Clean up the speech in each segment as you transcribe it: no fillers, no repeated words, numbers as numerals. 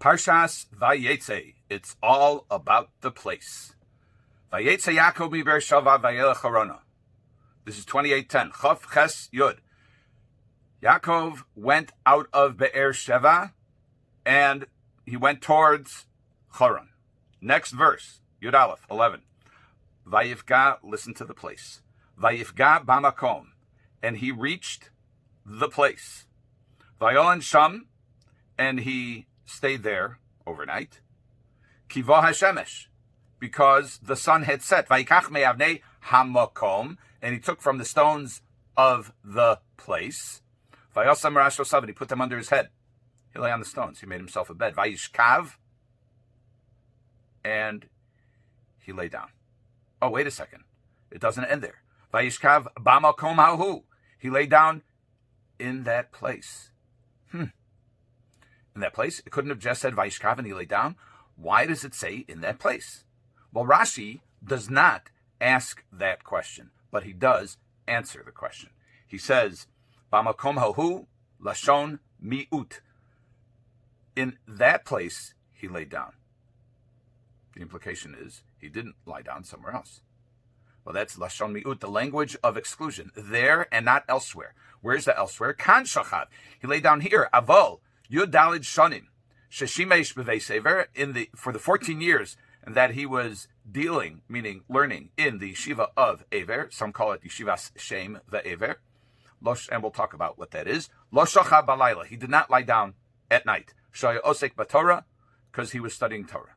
Parshas Vayeitzei. It's all about the place. Vayeitzei Yaakov mi Beersheva vayelech harona. This is 28:10. Chaf Ches Yud. Yaakov went out of Beersheva and he went towards Haran. Next verse, Yud Aleph 11. Vayifga, listen to the place. Vayifga bamakom, and he reached the place. Vayolan sham, and he stayed there overnight. Kiva hashemesh, because the sun had set. Vayikach me'avnei hamakom, and he took from the stones of the place. Vayosam rashosav, and he put them under his head. He lay on the stones. He made himself a bed. Vayishkav, and he lay down. Oh, wait a second. It doesn't end there. Vayishkav bamakom hahu. He lay down in that place. In that place? It couldn't have just said Vayishkav and he lay down. Why does it say in that place? Well, Rashi does not ask that question, but he does answer the question. He says, Bamakom hahu lashon mi'ut. In that place, he lay down. The implication is he didn't lie down somewhere else. Well, that's lashon mi'ut, the language of exclusion. There and not elsewhere. Where's the elsewhere? Kan shachav. He lay down here. Avol Yud Dalid Shonim Sheshimesh Vayeitzei for the 14 years that he was dealing, meaning learning, in the Yeshiva of Ever. Some call it Yeshivas Shem Ve'ever. And we'll talk about what that is. Lo shachav balayla. He did not lie down at night. Shaya osek b'Torah, because he was studying Torah.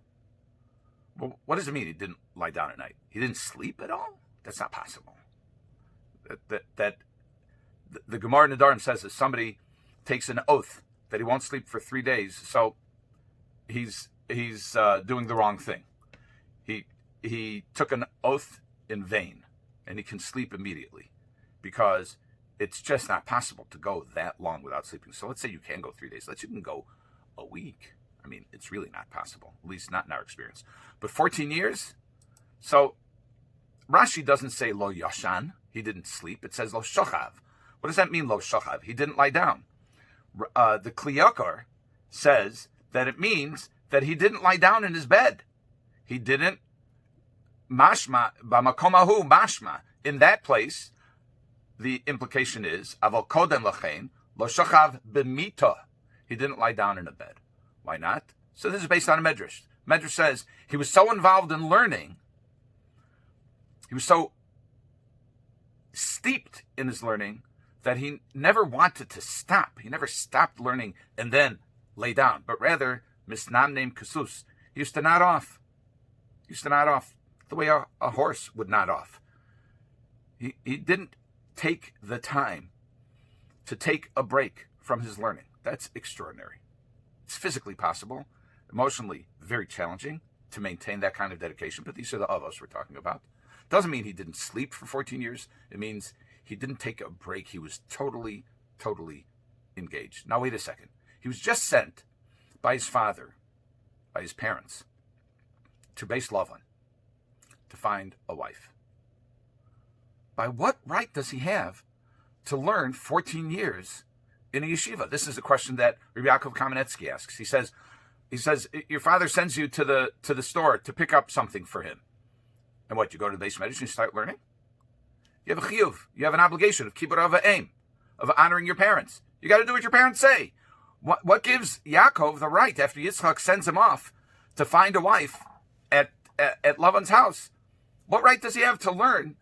Well, what does it mean he didn't lie down at night? He didn't sleep at all? That's not possible. The Gemara Nedarim says that somebody takes an oath that he won't sleep for 3 days, so he's doing the wrong thing. He took an oath in vain, and he can sleep immediately, because it's just not possible to go that long without sleeping. So let's say you can go 3 days. Let's say you can go a week. I mean, it's really not possible, at least not in our experience. But 14 years? So Rashi doesn't say lo yashan, he didn't sleep. It says lo shochav. What does that mean, lo shochav? He didn't lie down. The Kli Yakar says that it means that he didn't lie down in his bed. He didn't mashma, b'makomahu mashma. In that place, the implication is, aval kodem lachein, lo shochav b'mito. He didn't lie down in a bed. Why not? So this is based on a medrash. Medrash says he was so involved in learning, he was so steeped in his learning, that he never wanted to stop. He never stopped learning and then lay down, but rather, misnam named kasus. He used to nod off. The way a horse would nod off. He didn't take the time to take a break from his learning. That's extraordinary. It's physically possible, emotionally very challenging to maintain that kind of dedication, but these are the avos we're talking about. Doesn't mean he didn't sleep for 14 years. It means he didn't take a break. He was totally engaged. Now, wait a second. He was just sent by his father, by his parents, to base Lavan to find a wife. By what right does he have to learn 14 years in a yeshiva? This is a question that Rabbi Kamenetsky asks. He says, your father sends you to the store to pick up something for him. And what, you go to the base medrash and you start learning? You have a chiyuv. You have an obligation of kibbur of aim, of honoring your parents. You got to do what your parents say. What gives Yaakov the right, after Yitzchak sends him off to find a wife at Lavan's house? What right does he have to learn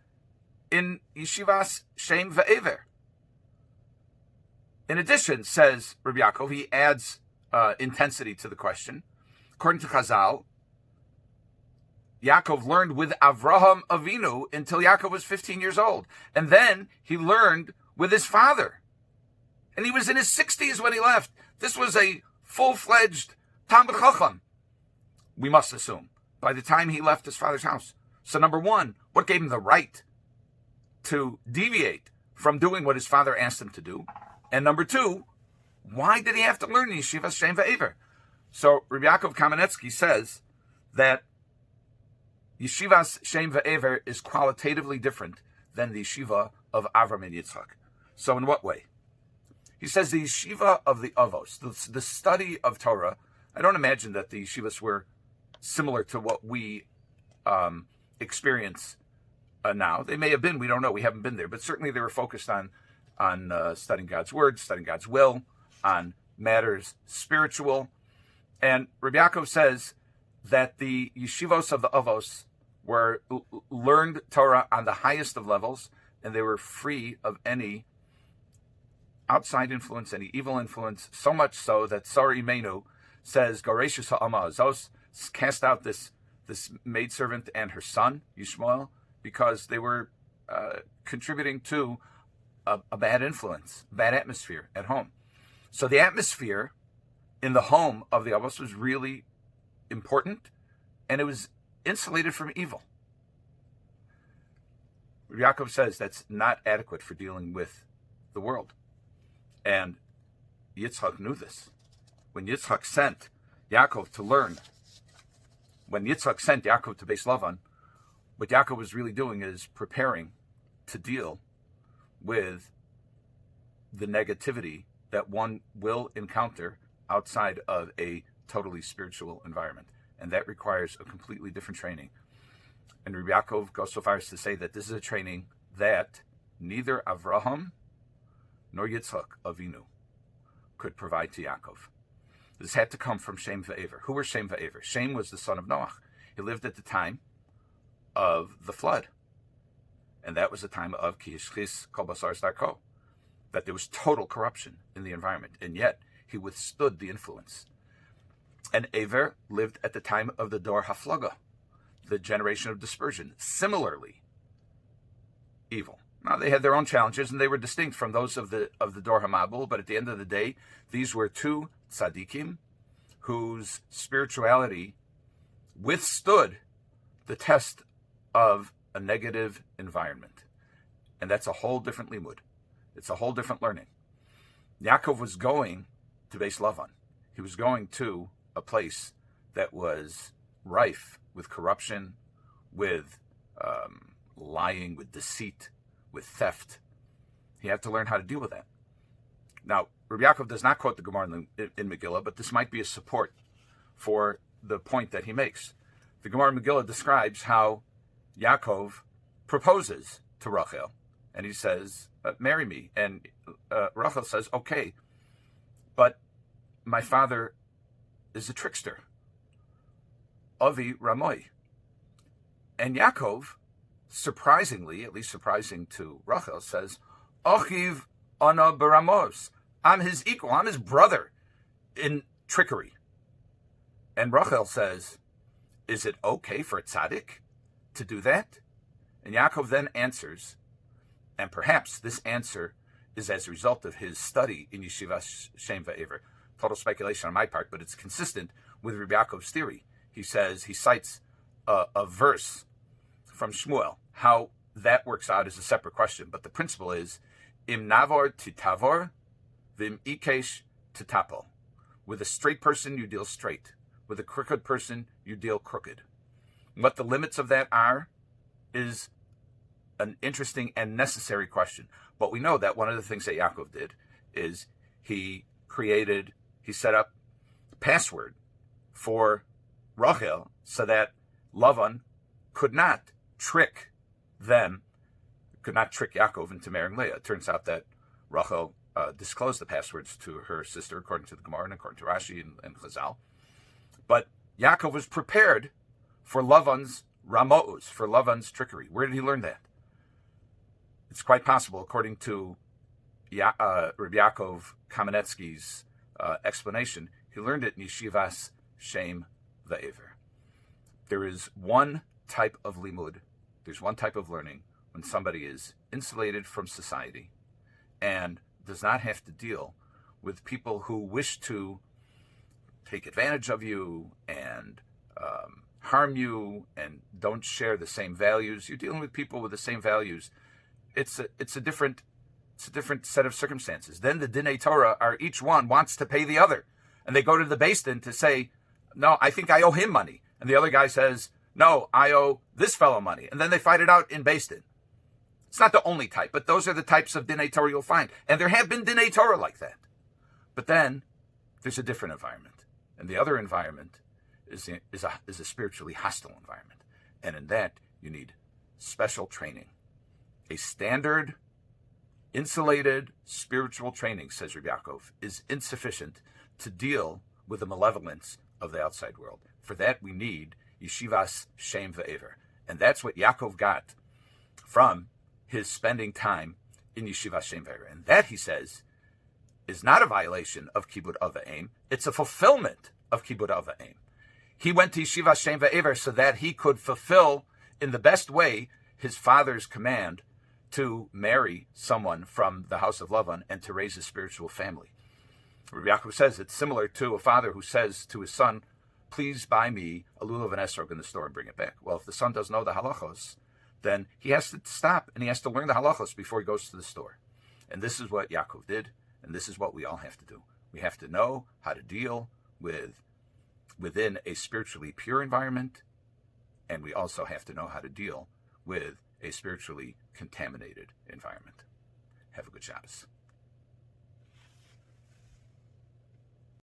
in Yeshivas Shem Ve'ever? In addition, says Rabbi Yaakov, he adds intensity to the question. According to Chazal, Yaakov learned with Avraham Avinu until Yaakov was 15 years old. And then he learned with his father. And he was in his 60s when he left. This was a full-fledged Talmid Chacham, we must assume, by the time he left his father's house. So number one, what gave him the right to deviate from doing what his father asked him to do? And number two, why did he have to learn Yeshiva Shem Ve'ever? So Rabbi Kamenetsky says that Yeshivas Shem Ve'ever is qualitatively different than the yeshiva of Avram and Yitzchak. So in what way? He says the yeshiva of the avos, the study of Torah, I don't imagine that the yeshivas were similar to what we experience now. They may have been, we don't know, we haven't been there, but certainly they were focused on studying God's word, studying God's will, on matters spiritual. And Rabbi Yaakov says that the yeshivos of the Avos were learned Torah on the highest of levels, and they were free of any outside influence, any evil influence, so much so that Sar Imenu says, Goreshus ha'ama azos, cast out this maidservant and her son, Yishmael, because they were contributing to a bad influence, bad atmosphere at home. So the atmosphere in the home of the Avos was really important, and it was insulated from evil. Yaakov says that's not adequate for dealing with the world. And Yitzchak knew this. When Yitzchak sent Yaakov to learn, when Yitzchak sent Yaakov to base Lavan, what Yaakov was really doing is preparing to deal with the negativity that one will encounter outside of a totally spiritual environment. And that requires a completely different training. And Rabbi Yaakov goes so far as to say that this is a training that neither Avraham nor Yitzchak Avinu could provide to Yaakov. This had to come from Shem Va'ever. Who were Shem Va'ever? Shem was the son of Noach. He lived at the time of the flood. And that was the time of Ki Yishchis Kol Basar Darko, that there was total corruption in the environment. And yet, he withstood the influence. And Ever lived at the time of the Dor Haflaga, the generation of dispersion, similarly evil. Now, they had their own challenges, and they were distinct from those of the Dor HaMabul, but at the end of the day, these were two tzaddikim whose spirituality withstood the test of a negative environment. And that's a whole different limud. It's a whole different learning. Yaakov was going to base Lavan. He was going to a place that was rife with corruption, with lying, with deceit, with theft. He had to learn how to deal with that. Now, Rabbi Yaakov does not quote the Gemara in Megillah, but this might be a support for the point that he makes. The Gemara in Megillah describes how Yaakov proposes to Rachel, and he says, marry me. And Rachel says, okay, but my father is a trickster. Avi Ramoy. And Yaakov, surprisingly, at least surprising to Rachel, says, Achiv ana baramos. I'm his equal. I'm his brother in trickery. And Rachel says, is it okay for a tzaddik to do that? And Yaakov then answers, and perhaps this answer is as a result of his study in Yeshiva Shem Va'ever. Total speculation on my part, but it's consistent with Rabbi Yaakov's theory. He cites a verse from Shmuel. How that works out is a separate question, but the principle is, im navor titavor, vim ikesh titapo. With a straight person, you deal straight. With a crooked person, you deal crooked. What the limits of that are is an interesting and necessary question. But we know that one of the things that Yaakov did is he set up a password for Rachel so that Lavan could not trick Yaakov into marrying Leah. It turns out that Rachel disclosed the passwords to her sister, according to the Gemara and according to Rashi and Chazal. But Yaakov was prepared for Lavan's Ramos, for Lavan's trickery. Where did he learn that? It's quite possible, according to Rabbi Yaakov Kamenetsky's explanation, he learned it in Yeshivas Shem Va'ever. There is one type of limud, there's one type of learning when somebody is insulated from society and does not have to deal with people who wish to take advantage of you and harm you and don't share the same values. You're dealing with people with the same values. It's a different set of circumstances. Then the Didnt Torah are each one wants to pay the other, and they go to the Beis Din to say, no, I think I owe him money, and the other guy says, no, I owe this fellow money, and then they fight it out in Beis Din. It's not the only type, but those are the types of Didnt Torah you'll find, and there have been Didnt Torah like that. But then there's a different environment. And the other environment is a spiritually hostile environment. And in that, you need special training. A standard, insulated spiritual training, says Rabbi Yaakov, is insufficient to deal with the malevolence of the outside world. For that, we need Yeshivas Shem Ve'ever. And that's what Yaakov got from his spending time in Yeshivas Shem Ve'ever. And that, he says, is not a violation of Kibud Av V'Eim. It's a fulfillment of Kibud Av V'Eim. He went to Yeshivas Shem Ve'ever so that he could fulfill in the best way his father's command to marry someone from the house of Lavan and to raise a spiritual family. Rabbi Yaakov says it's similar to a father who says to his son, please buy me a lulav and esrog in the store and bring it back. Well, if the son doesn't know the halachos, then he has to stop and he has to learn the halachos before he goes to the store. And this is what Yaakov did, and this is what we all have to do. We have to know how to deal within a spiritually pure environment, and we also have to know how to deal with a spiritually contaminated environment. Have a good Shabbos.